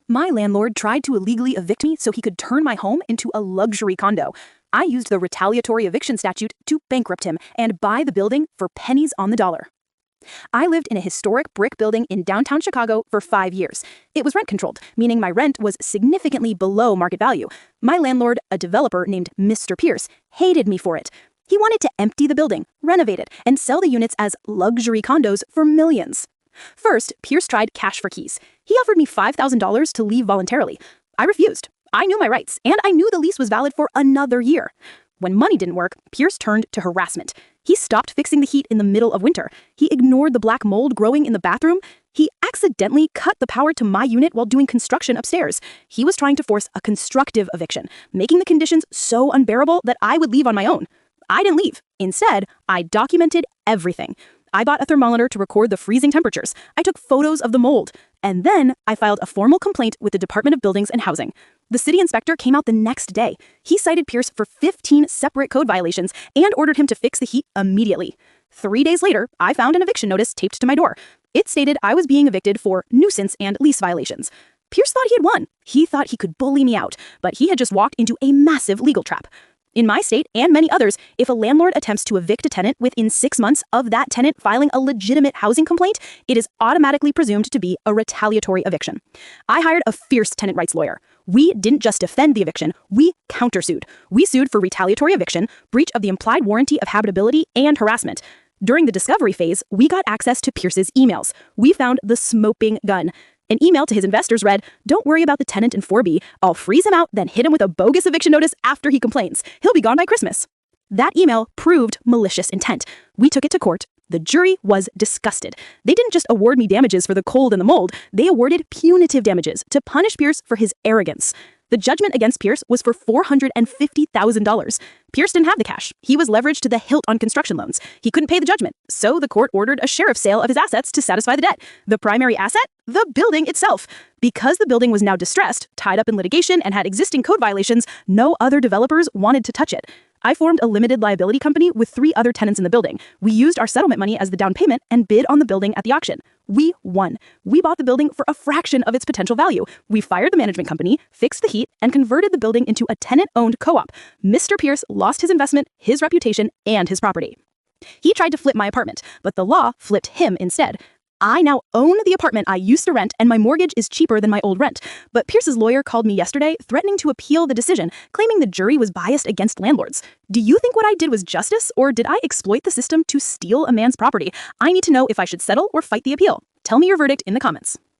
My landlord tried to illegally evict me so he could turn my home into a luxury condo. I used the Retaliatory Eviction Statute to bankrupt him and buy the building for pennies on the dollar. I lived in a historic brick building in downtown Chicago for 5 years. It was rent-controlled, meaning my rent was significantly below market value. My landlord, a developer named Mr. Pierce, hated me for it. He wanted to empty the building, renovate it, and sell the units as luxury condos for millions. First, Pierce tried cash for keys. He offered me $5,000 to leave voluntarily. I refused. I knew my rights, and I knew the lease was valid for another year. When money didn't work, Pierce turned to harassment. He stopped fixing the heat in the middle of winter. He ignored the black mold growing in the bathroom. He accidentally cut the power to my unit while doing construction upstairs. He was trying to force a constructive eviction, making the conditions so unbearable that I would leave on my own. I didn't leave. Instead, I documented everything. I bought a thermometer to record the freezing temperatures. I took photos of the mold. And then I filed a formal complaint with the Department of Buildings and Housing. The city inspector came out the next day. He cited Pierce for 15 separate code violations and ordered him to fix the heat immediately. 3 days later, I found an eviction notice taped to my door. It stated I was being evicted for nuisance and lease violations. Pierce thought he had won. He thought he could bully me out, but he had just walked into a massive legal trap. In my state and many others, if a landlord attempts to evict a tenant within 6 months of that tenant filing a legitimate housing complaint, it is automatically presumed to be a retaliatory eviction. I hired a fierce tenant rights lawyer. We didn't just defend the eviction, we countersued. We sued for retaliatory eviction, breach of the implied warranty of habitability, and harassment. During the discovery phase, we got access to Pierce's emails. We found the smoking gun. An email to his investors read, "Don't worry about the tenant in 4B. I'll freeze him out, then hit him with a bogus eviction notice after he complains. He'll be gone by Christmas." That email proved malicious intent. We took it to court. The jury was disgusted. They didn't just award me damages for the cold and the mold. They awarded punitive damages to punish Pierce for his arrogance. The judgment against Pierce was for $450,000. Pierce didn't have the cash. He was leveraged to the hilt on construction loans. He couldn't pay the judgment, so the court ordered a sheriff's sale of his assets to satisfy the debt. The primary asset? The building itself. Because the building was now distressed, tied up in litigation, and had existing code violations, no other developers wanted to touch it. I formed a limited liability company with 3 other tenants in the building. We used our settlement money as the down payment and bid on the building at the auction. We won. We bought the building for a fraction of its potential value. We fired the management company, fixed the heat, and converted the building into a tenant-owned co-op. Mr. Pierce lost his investment, his reputation, and his property. He tried to flip my apartment, but the law flipped him instead. I now own the apartment I used to rent, and my mortgage is cheaper than my old rent. But Pierce's lawyer called me yesterday, threatening to appeal the decision, claiming the jury was biased against landlords. Do you think what I did was justice, or did I exploit the system to steal a man's property? I need to know if I should settle or fight the appeal. Tell me your verdict in the comments.